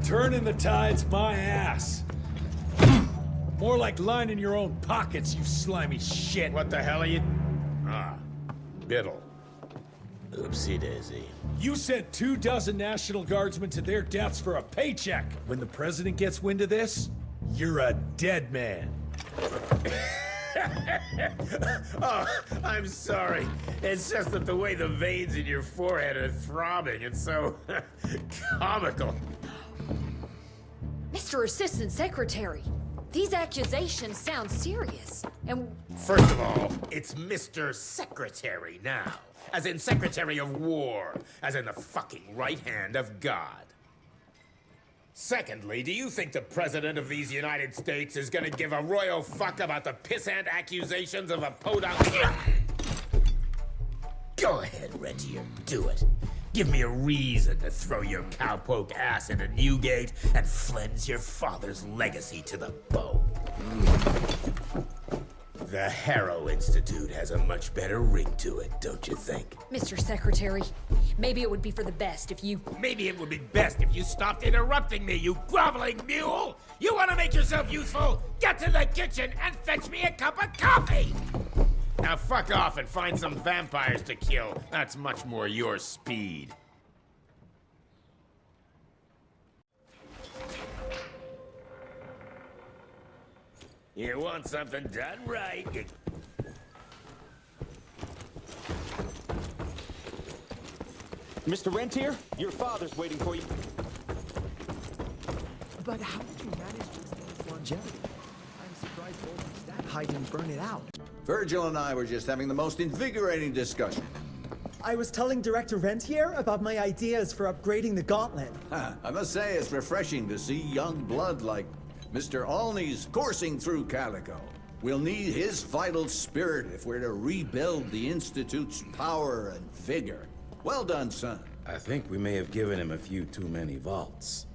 Turning the tide's my ass. More like lining your own pockets, you slimy shit. What the hell are you... Biddle. Oopsie daisy. You sent 24 National Guardsmen to their deaths for a paycheck. When the president gets wind of this, you're a dead man. Oh, I'm sorry. It's just that the way the veins in your forehead are throbbing, it's so comical. Mr. Assistant Secretary, these accusations sound serious. And First of all, it's Mr. Secretary now. As in Secretary of War. As in the fucking right hand of God. Secondly, do you think the President of these United States is gonna give a royal fuck about the pissant accusations of a podunk? Go ahead, Rentier, do it. Give me a reason to throw your cowpoke ass into Newgate and cleanse your father's legacy to the bone. The Harrow Institute has a much better ring to it, don't you think? Mr. Secretary, maybe it would be for the best if you... Maybe it would be best if you stopped interrupting me, you groveling mule! You want to make yourself useful? Get to the kitchen and fetch me a cup of coffee! Now fuck off and find some vampires to kill. That's much more your speed. You want something done right? Mr. Rentier, your father's waiting for you. But how did you manage to extend its longevity? I'm surprised old Stat High didn't burn it out. Virgil and I were just having the most invigorating discussion. I was telling Director Rentier about my ideas for upgrading the gauntlet. I must say it's refreshing to see young blood like Mr. Olney's coursing through Calico. We'll need his vital spirit if we're to rebuild the Institute's power and vigor. Well done, son. I think we may have given him a few too many vaults.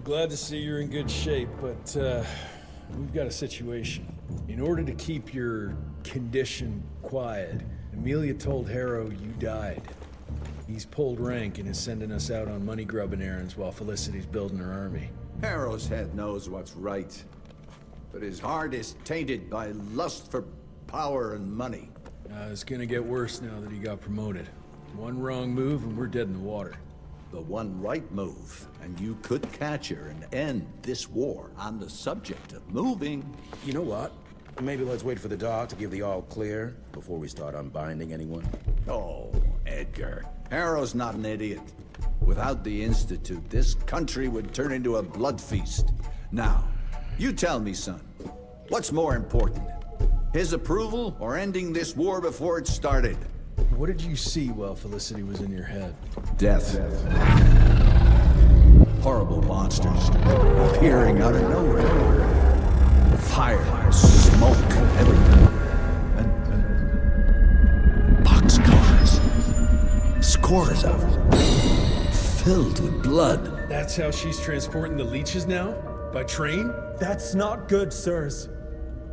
Glad to see you're in good shape, but we've got a situation. In order to keep your condition quiet, Amelia told Harrow you died. He's pulled rank and is sending us out on money-grubbing errands while Felicity's building her army. Harrow's head knows what's right, but his heart is tainted by lust for power and money. It's gonna get worse now that he got promoted. One wrong move and we're dead in the water. The one right move, and you could catch her and end this war. On the subject of moving... You know what? Maybe let's wait for the dog to give the all clear before we start unbinding anyone. Oh, Edgar. Harrow's not an idiot. Without the Institute, this country would turn into a blood feast. Now, you tell me, son, what's more important? His approval or ending this war before it started? What did you see while Felicity was in your head? Death. Horrible monsters appearing out of nowhere. Fire, smoke, everything. And boxcars. Scores of them. Filled with blood. That's how she's transporting the leeches now? By train? That's not good, sirs.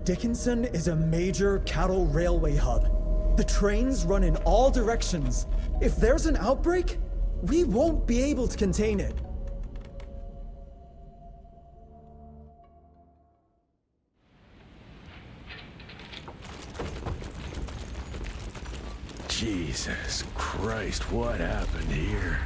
Dickinson is a major cattle railway hub. The trains run in all directions. If there's an outbreak, we won't be able to contain it. Jesus Christ, what happened here?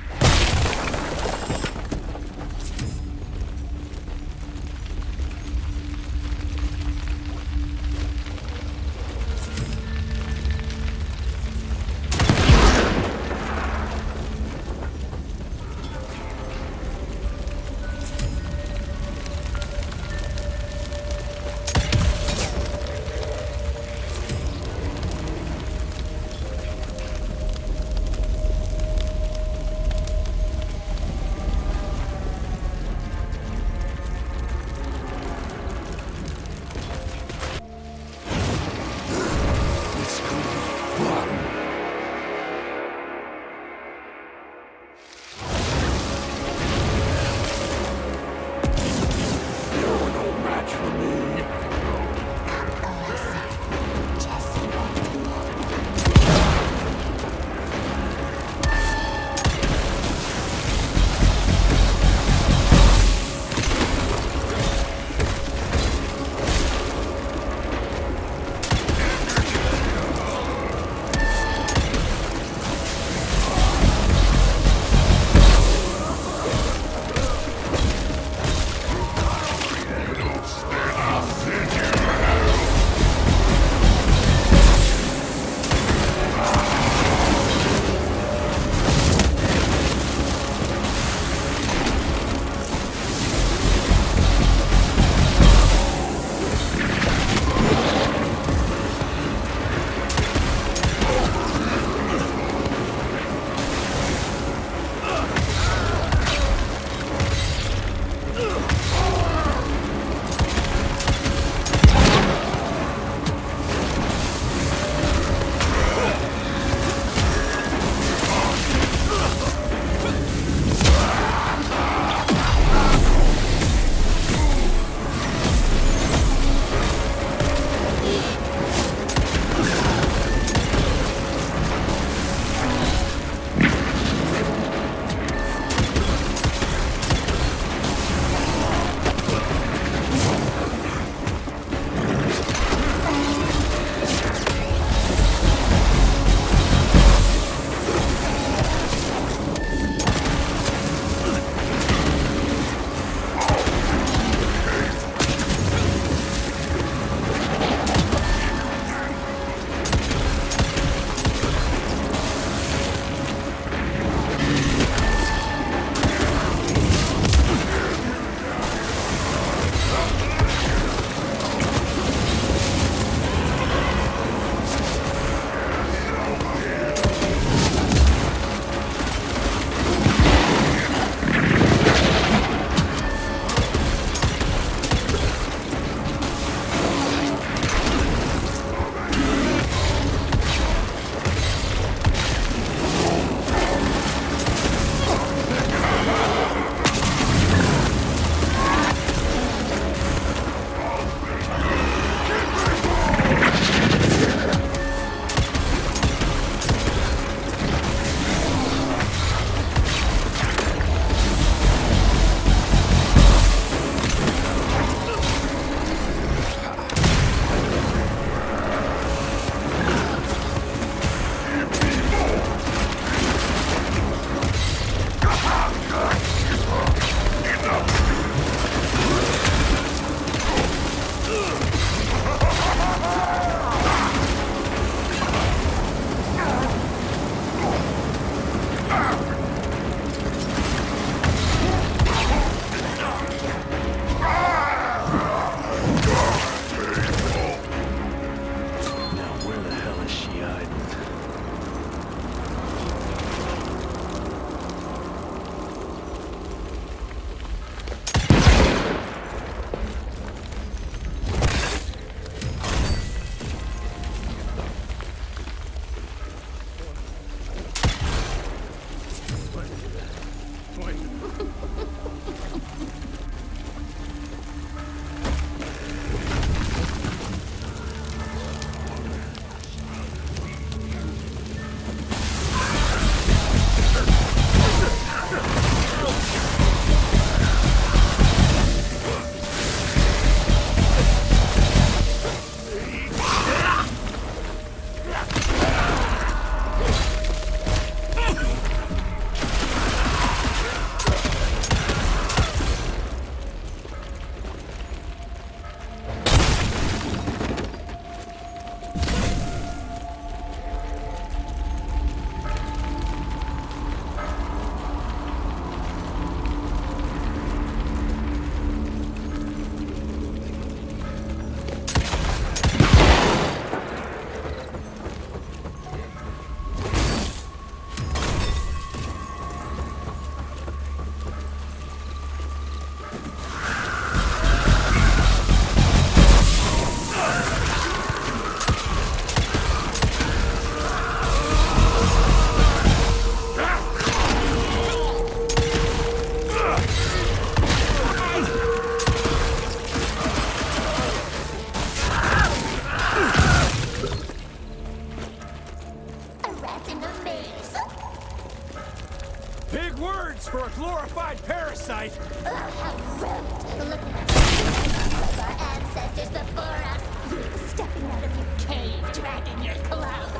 Big words for a glorified parasite! Oh, how rude! Look at us, our ancestors before us. You stepping out of your cave, dragging your cloak.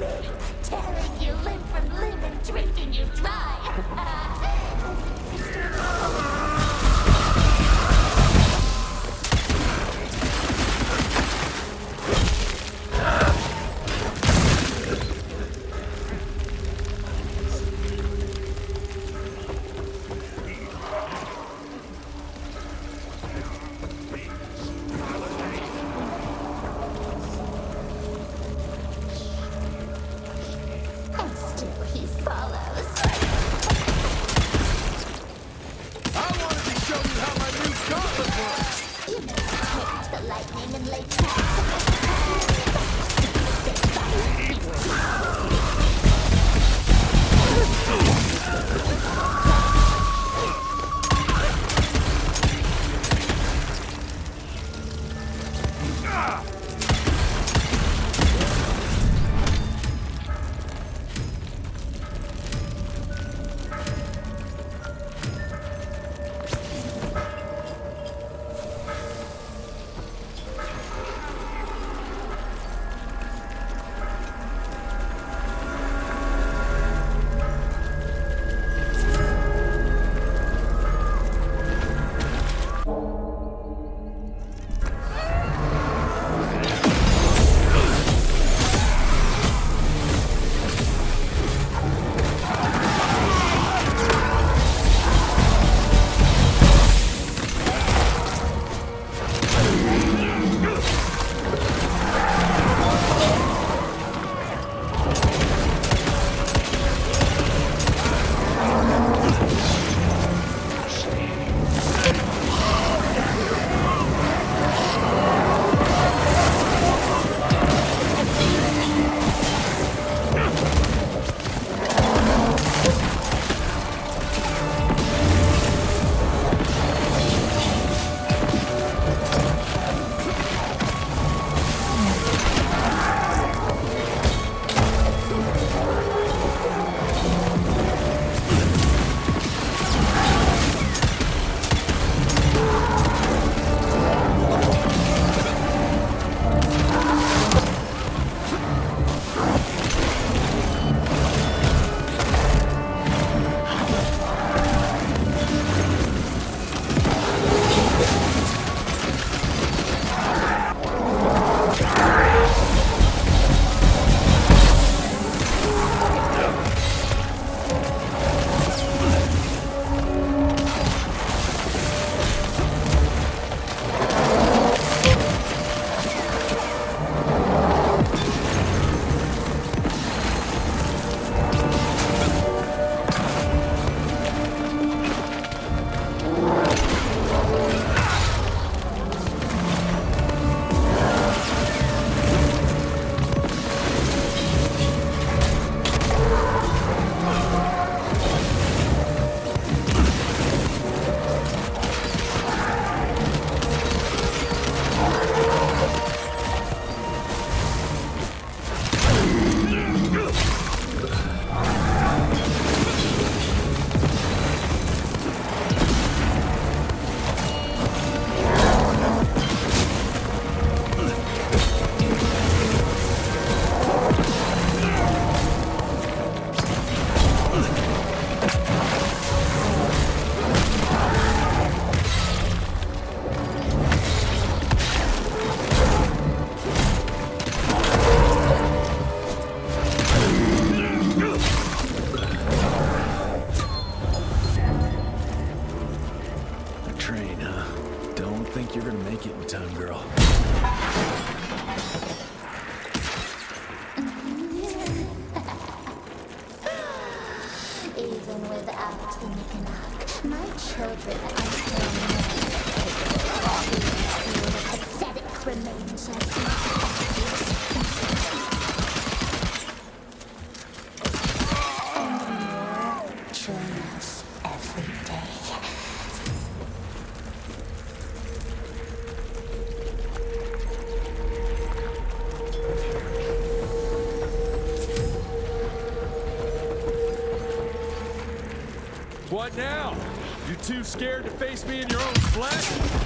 Me, tearing you limb from limb and drinking you dry. What now? You too scared to face me in your own flesh?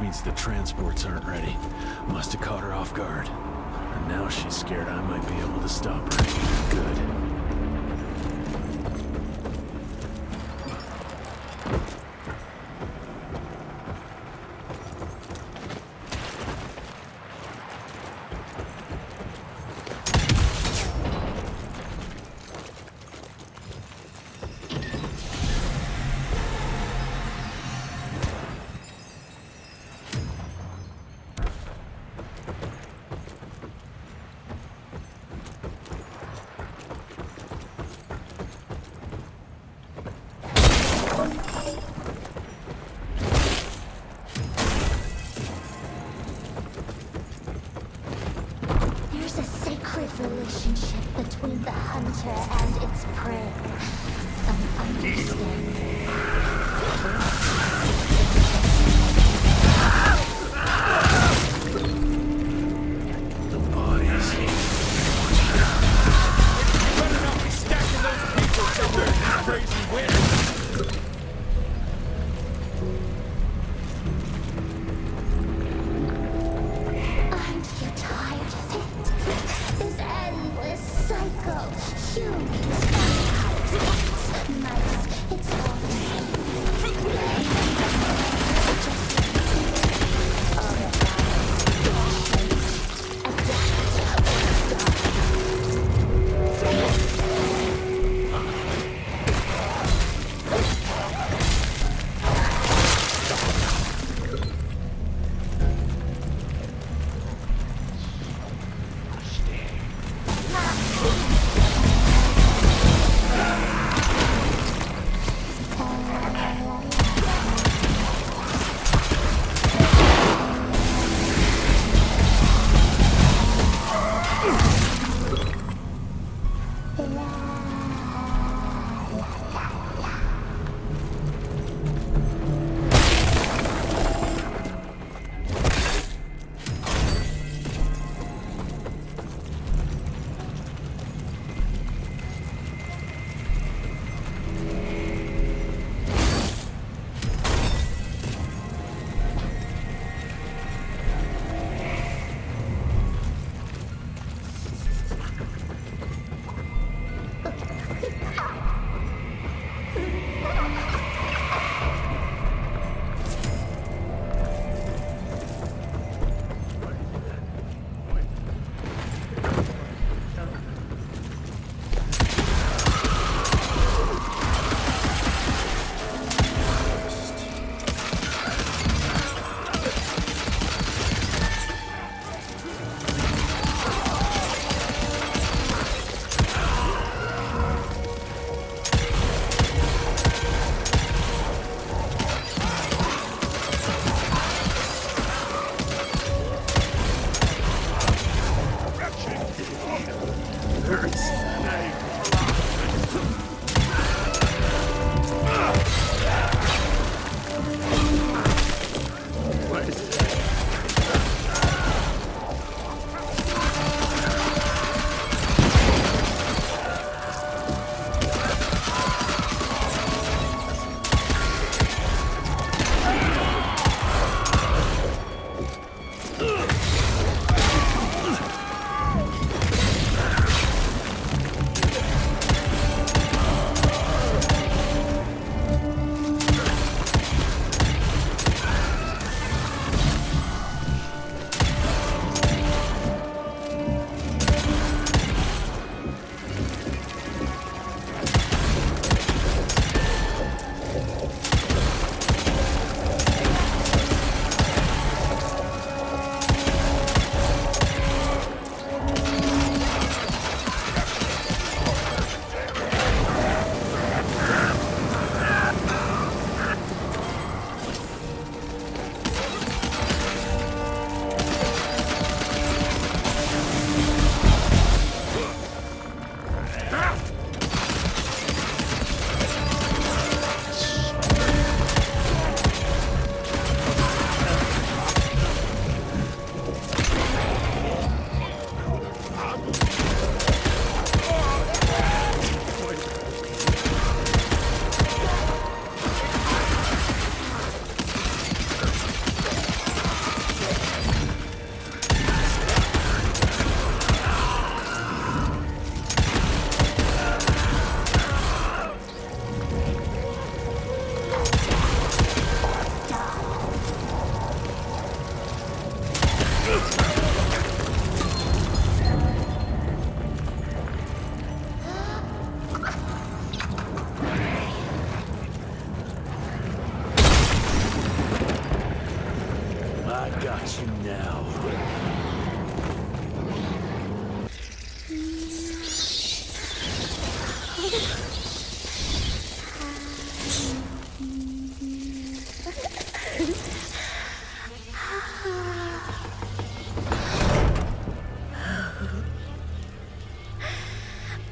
means the transports aren't ready. Must have caught her off guard. And now she's scared I might be able to stop her. Good. Relationship between the hunter and its prey. An understanding. The bodies. You better not be stacking those people somewhere.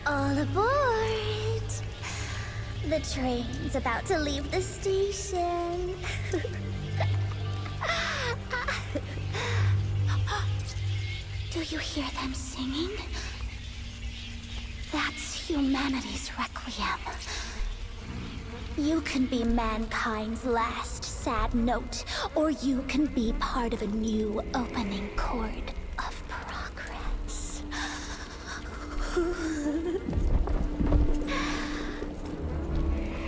All aboard! The train's about to leave the station. Do you hear them singing? That's humanity's requiem. You can be mankind's last sad note, or you can be part of a new opening chord of progress.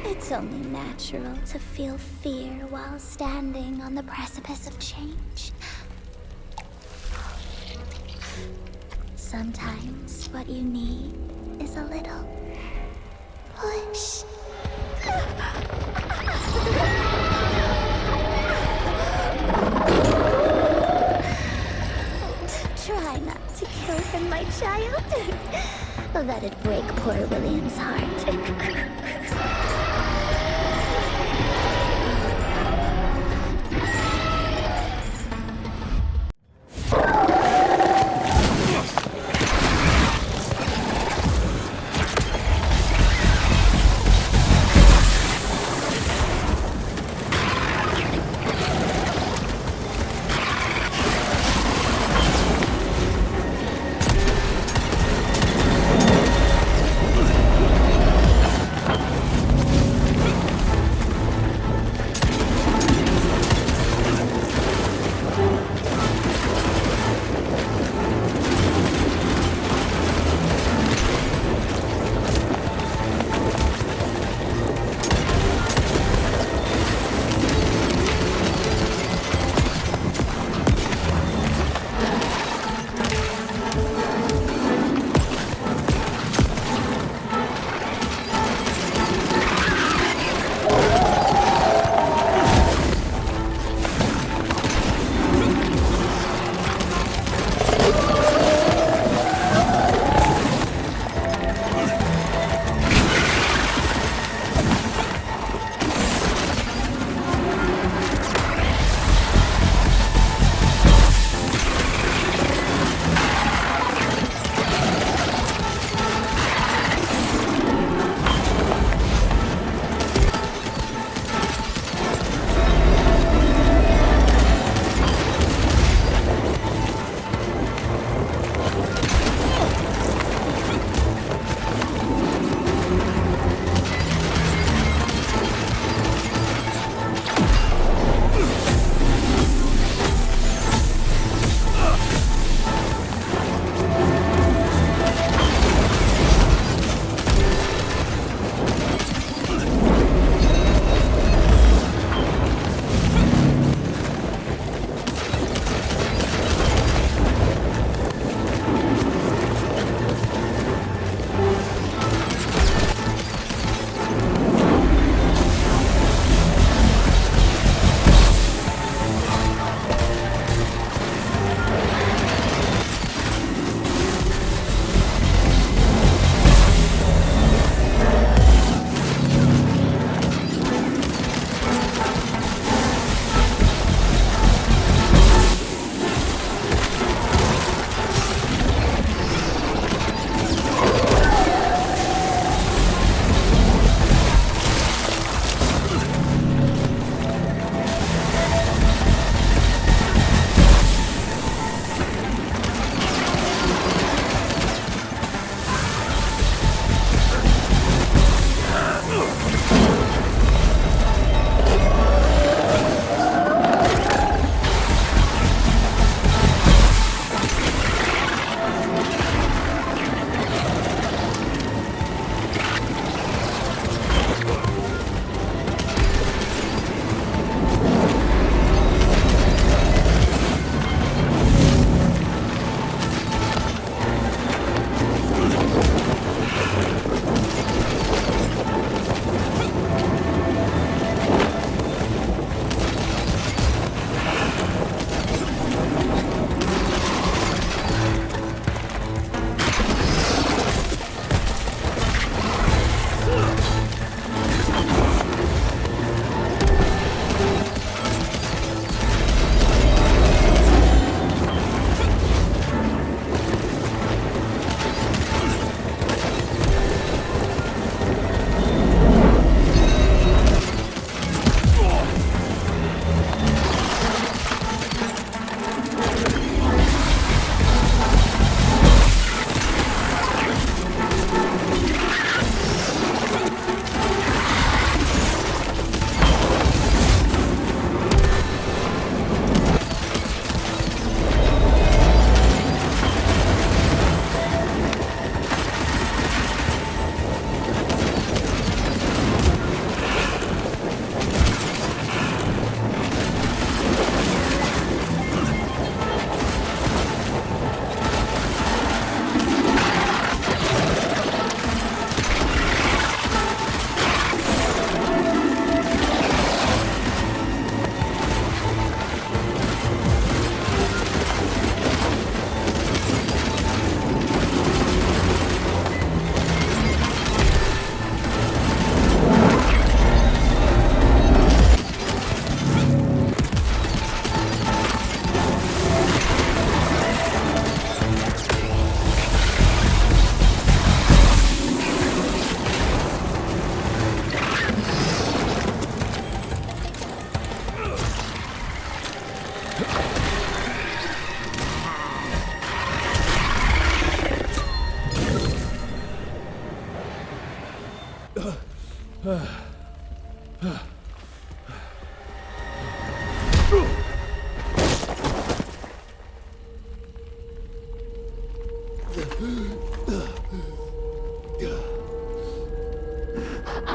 It's only natural to feel fear while standing on the precipice of change. Sometimes what you need is a little push. Try not to kill him, my child. That'd break poor William's heart.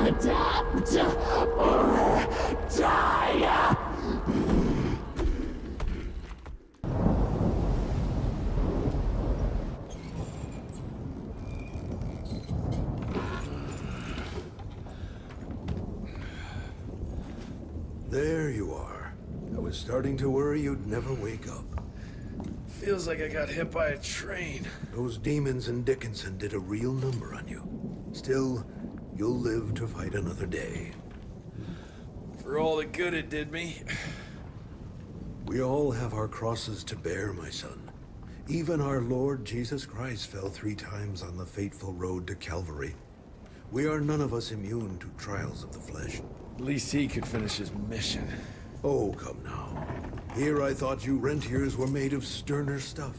Adapt or die! There you are. I was starting to worry you'd never wake up. Feels like I got hit by a train. Those demons in Dickinson did a real number on you. Still, you'll live to fight another day. For all the good it did me. We all have our crosses to bear, my son. Even our Lord Jesus Christ fell 3 times on the fateful road to Calvary. We are none of us immune to trials of the flesh. At least he could finish his mission. Oh, come now. Here I thought you rentiers were made of sterner stuff.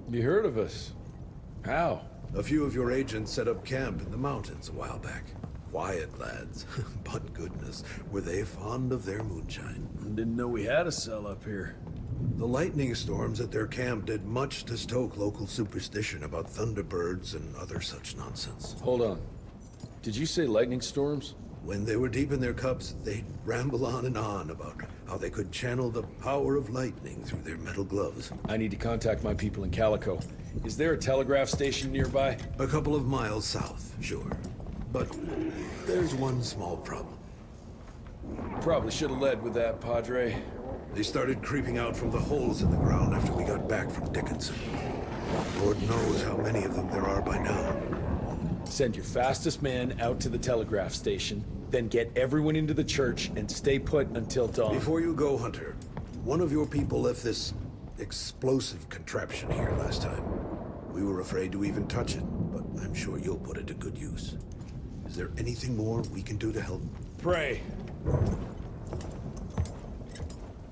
You heard of us? How? A few of your agents set up camp in the mountains a while back. Quiet lads, but goodness, were they fond of their moonshine. Didn't know we had a cell up here. The lightning storms at their camp did much to stoke local superstition about thunderbirds and other such nonsense. Hold on. Did you say lightning storms? When they were deep in their cups, they'd ramble on and on about how they could channel the power of lightning through their metal gloves. I need to contact my people in Calico. Is there a telegraph station nearby? A couple of miles south, sure. But there's one small problem. Probably should have led with that, Padre. They started creeping out from the holes in the ground after we got back from Dickinson. Lord knows how many of them there are by now. Send your fastest man out to the telegraph station, then get everyone into the church and stay put until dawn. Before you go, Hunter, one of your people left this explosive contraption here last time. We were afraid to even touch it, but I'm sure you'll put it to good use. Is there anything more we can do to help? Pray.